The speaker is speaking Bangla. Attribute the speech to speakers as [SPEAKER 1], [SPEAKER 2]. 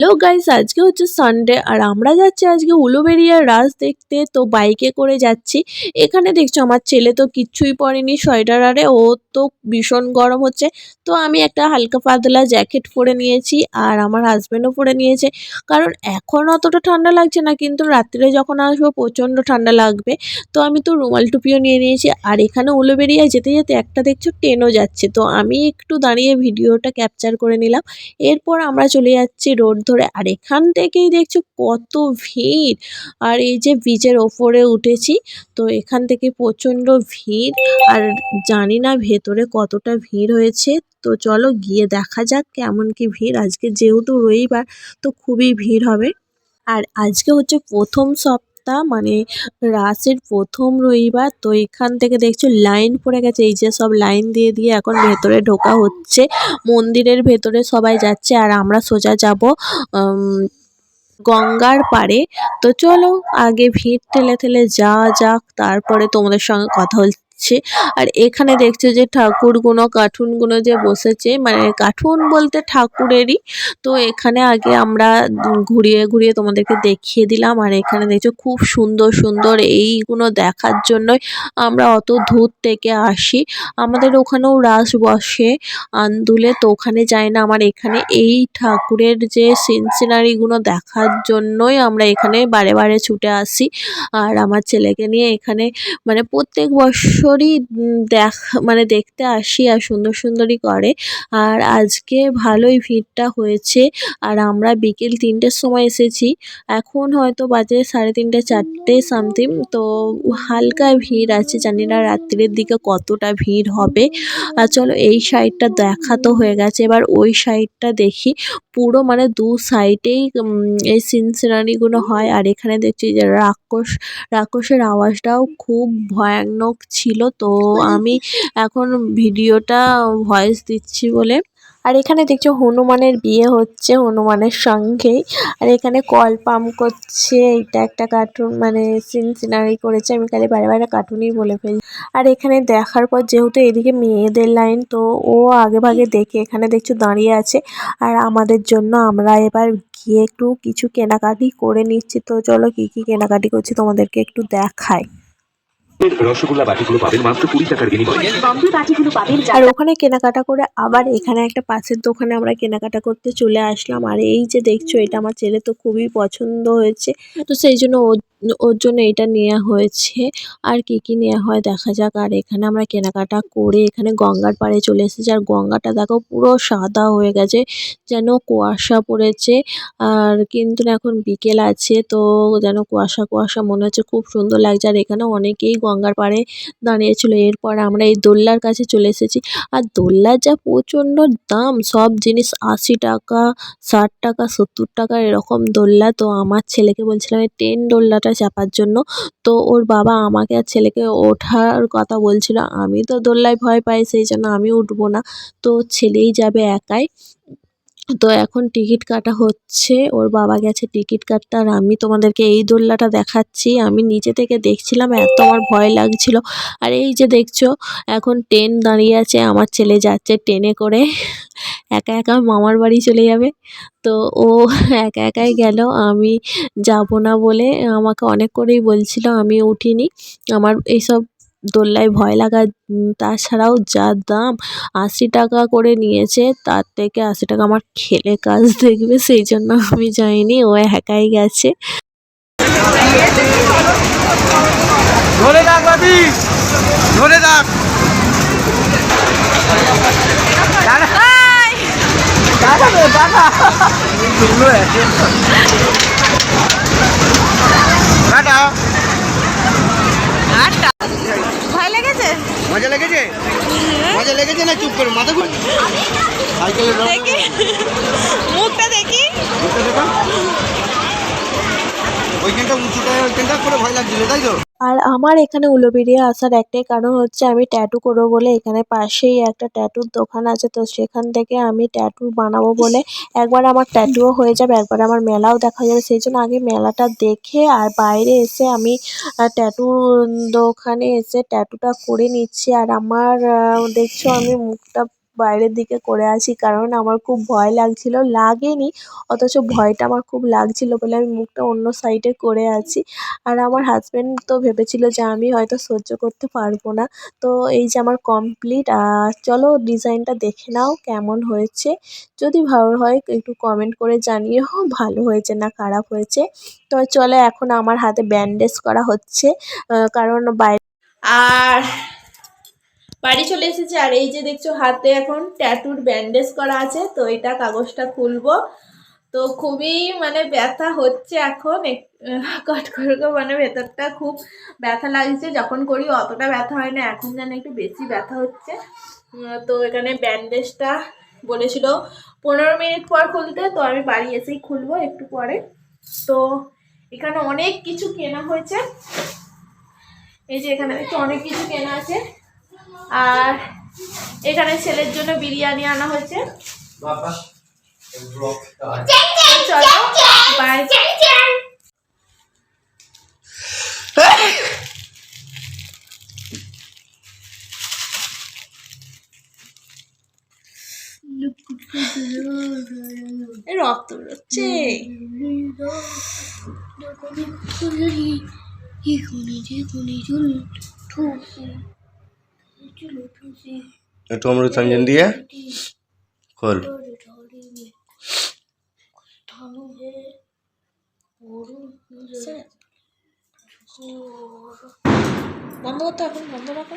[SPEAKER 1] হ্যালো গাইস, আজকে হচ্ছে সানডে আর আমরা যাচ্ছি আজকে উলুবেড়িয়ার রাস দেখতে। তো বাইকে করে যাচ্ছি। এখানে দেখছো আমার ছেলে তো কিচ্ছুই পরেনি সোয়েটার, আরে ও তো ভীষণ গরম হচ্ছে। তো আমি একটা হালকা পাতলা জ্যাকেট পরে নিয়েছি আর আমার হাজবেন্ডও পরে নিয়েছে, কারণ এখন অতটা ঠান্ডা লাগছে না, কিন্তু রাত্রে যখন আসবো প্রচণ্ড ঠান্ডা লাগবে। তো আমি তো রুমাল টুপিও নিয়ে নিয়েছি। আর এখানে উলুবেড়িয়ায় যেতে যেতে একটা দেখছো ট্রেনও যাচ্ছে, তো আমি একটু দাঁড়িয়ে ভিডিওটা ক্যাপচার করে নিলাম। এরপর আমরা চলে যাচ্ছি রোড ধরে, আর এখান থেকেই দেখছো কত ভিড়। আর এই যে ব্রিজের ওপরে উঠেছি, তো এখান থেকে প্রচণ্ড ভিড়। আর জানি না ভেতরে কতটা ভিড় হয়েছে, তো চলো গিয়ে দেখা যাক কেমন কি ভিড়। আজকে যেহেতু রবিবার, তো খুবই ভিড় হবে। আর আজকে হচ্ছে প্রথম সপ্তাহ, মানে রাসের প্রথম রবিবার। তো এখান থেকে দেখছো লাইন পড়ে গেছে, এই যে সব লাইন দিয়ে দিয়ে এখন ভেতরে ঢোকা হচ্ছে। মন্দিরের ভেতরে সবাই যাচ্ছে আর আমরা সোজা যাব গঙ্গার পাড়ে। তো চলো আগে ভিড় ঠেলে ঠেলে যাওয়া যাক, তারপরে তোমাদের সঙ্গে কথা হচ্ছে। আর এখানে দেখছো যে ঠাকুরগুলো কার্টুনগুলো যে বসেছে, মানে কার্টুন বলতে ঠাকুরেরই। তো এখানে আগে আমরা ঘুরিয়ে ঘুরিয়ে তোমাদেরকে দেখিয়ে দিলাম। আর এখানে দেখছো খুব সুন্দর সুন্দর, এইগুলো দেখার জন্যই আমরা অত দূর থেকে আসি। আমাদের ওখানেও রাস বসে আন্দুলে, তো ওখানে যাই না, আমার এখানে এই ঠাকুরের যে সিনারিগুলো দেখার জন্যই আমরা এখানে বারে বারে ছুটে আসি। আর আমার ছেলেকে নিয়ে এখানে মানে প্রত্যেক বছরই মানে দেখতে আসি, আর সুন্দর সুন্দরই করে। আর আজকে ভালোই ভিড়টা হয়েছে। আর আমরা বিকেল ৩টের সময় এসেছি, এখন হয়তো বাজে ৩:৩০ ৪টে সামথিং। তো হালকা ভিড় আছে, জানি না রাত্রির দিকে কতটা ভিড় হবে। আর চলো এই সাইডটা দেখা তো হয়ে গেছে, এবার ওই সাইডটা দেখি। পুরো মানে দু সাইডেই এই সিনারিগুলো হয়। আর এখানে দেখছি যে রাক্ষসের আওয়াজটাও খুব ভয়ানক ছিল। তো আমি এখন ভিডিওটা ভয়েস দিচ্ছি বলে। আর এখানে দেখছো হনুমানের বিয়ে হচ্ছে হনুমানের সঙ্গেই। আর এখানে কল পাম্প করছে, এইটা একটা কার্টুন মানে সিনারি করেছে, আমি খালি বারে বারে কার্টুনই বলে ফেলি। আর এখানে দেখার পর যেহেতু এদিকে মেয়েদের লাইন, তো ও আগে ভাগে দেখে এখানে দেখছো দাঁড়িয়ে আছে। আর আমাদের জন্য আমরা এবার গিয়ে একটু কিছু কেনাকাটি করে নিচ্ছি। তো চলো কি কি কেনাকাটি করছি তোমাদেরকে একটু দেখাই।
[SPEAKER 2] রসগোল্লা বাটিগুলো পাবেন মাত্র 20 টাকার বিনিময়ে।
[SPEAKER 1] আর ওখানে কেনাকাটা করে আবার এখানে একটা পাশের দোকানে আমরা কেনাকাটা করতে চলে আসলাম। আর এই যে দেখছো এটা আমার ছেলে তো খুবই পছন্দ হয়েছে, তো সেই জন্য ওর জন্য এটা নেওয়া হয়েছে। আর কি কি নেওয়া হয় দেখা যাক। আর এখানে আমরা কেনাকাটা করে এখানে গঙ্গার পাড়ে চলে এসেছি। আর গঙ্গাটা দেখো পুরো সাদা হয়ে গেছে, যেন কুয়াশা পড়েছে। আর কিন্তু এখন বিকেল আছে, তো যেন কুয়াশা কুয়াশা মনে হচ্ছে, খুব সুন্দর লাগছে। আর এখানে অনেকেই গঙ্গার পাড়ে দাঁড়িয়েছিল। এরপর আমরা এই দোলনার কাছে চলে এসেছি। আর দোলনার যা প্রচণ্ড দাম, সব জিনিস ৮০ টাকা, ৬০ টাকা, ৭০ টাকা এরকম দোলনা। তো আমার ছেলেকে বলছিলাম এই দোলনাটা চাপার জন্য, তো ওর বাবা আমাকে আর ছেলেকে ওঠার কথা বলছিল। আমি তো দোলনায় ভয় পাই, সেই জন্য আমি উঠবো না, তো ছেলেই যাবে একাই। তো এখন টিকিট কাটা হচ্ছে, ওর বাবা গেছে টিকিট কাটতে। আর আমি তোমাদেরকে এই দোলনাটা দেখাচ্ছি, আমি নিচে থেকে দেখছিলাম, এত আমার ভয় লাগছিল। আর এই যে দেখছো এখন ট্রেন দাঁড়িয়ে আছে, আমার ছেলে যাচ্ছে ট্রেনে করে, একা একা মামার বাড়ি চলে যাবে। তো ও একা একাই গেল, আমি যাব না বলে আমাকে অনেক করেই বলছিল, আমি উঠিনি। আমার এইসব দোলনায় ভয় লাগা। তাছাড়াও যা দাম, ৮০ টাকা করে নিয়েছে, তার থেকে ৮০ টাকা আমার খেলে কাজ দেখবে, সেই জন্য আমি যাইনি, ও একাই গেছে।
[SPEAKER 3] ধরে রাখ বাবি, ধরে রাখ।
[SPEAKER 4] ভয় লেগেছে?
[SPEAKER 3] মজা লেগেছে? মজা লেগেছে না চুপ করে মাথা ঘুরে সাইকেলের
[SPEAKER 4] দেখি মুখটা দেখি।
[SPEAKER 3] ওইখানটা উঁচুটা ওইখানটা করে ভয় লাগছিল, তাই তো?
[SPEAKER 1] আর আমার এখানে উলুবেড়িয়া আসার একটাই কারণ হচ্ছে আমি ট্যাটু করবো বলে। এখানে পাশেই একটা ট্যাটুর দোকান আছে, তো সেখান থেকে আমি ট্যাটু বানাবো বলে। একবার আমার ট্যাটুও হয়ে যাবে, একবার আমার মেলাও দেখা যাবে, সেই জন্য আগে মেলাটা দেখে আর বাইরে এসে আমি ট্যাটুর দোকানে এসে ট্যাটুটা করে নিচ্ছি। আর আমার দেখছো আমি মুখটা বাইরের দিকে করে আছি, কারণ আমার খুব ভয় লাগছিল। লাগেনি, অথচ ভয়টা আমার খুব লাগছিল বলে আমি মুখটা অন্য সাইডে করে আছি। আর আমার হাসব্যান্ড তো ভেবেছিল যে আমি হয়তো সহ্য করতে পারবো না। তো এই যে আমার কমপ্লিট। চলো ডিজাইনটা দেখে নাও কেমন হয়েছে। যদি ভালো হয় একটু কমেন্ট করে জানিও ভালো হয়েছে না খারাপ হয়েছে। তো চলো এখন আমার হাতে ব্যান্ডেজ করা হচ্ছে, কারণ আর বাড়ি চলে এসেছি। আর এই যে দেখছো হাতে এখন ট্যাটুর ব্যান্ডেজ করা আছে, তো এটা কাগজটা খুলবো। তো খুবই মানে ব্যথা হচ্ছে এখন, কট করে মানে ভেতরটা খুব ব্যথা লাগছে। যখন করি অতটা ব্যথা হয় না, এখন যেন একটু বেশি ব্যথা হচ্ছে। তো এখানে ব্যান্ডেজটা বলেছিল 15 মিনিট পর খুলতে, তো আমি বাড়ি এসেই খুলবো একটু পরে। তো এখানে অনেক কিছু কেনা হয়েছে, এই যে এখানে একটু অনেক কিছু কেনা আছে। আর এখানে ছেলের জন্য বিরিয়ানি আনা হয়েছে। চলো বাই। রক্ত বেরোচ্ছে।
[SPEAKER 3] একটু অমৃত সঞ্জন দিয়ে খোল।
[SPEAKER 1] বন্ধ করতে এখন, বন্ধ রাখো।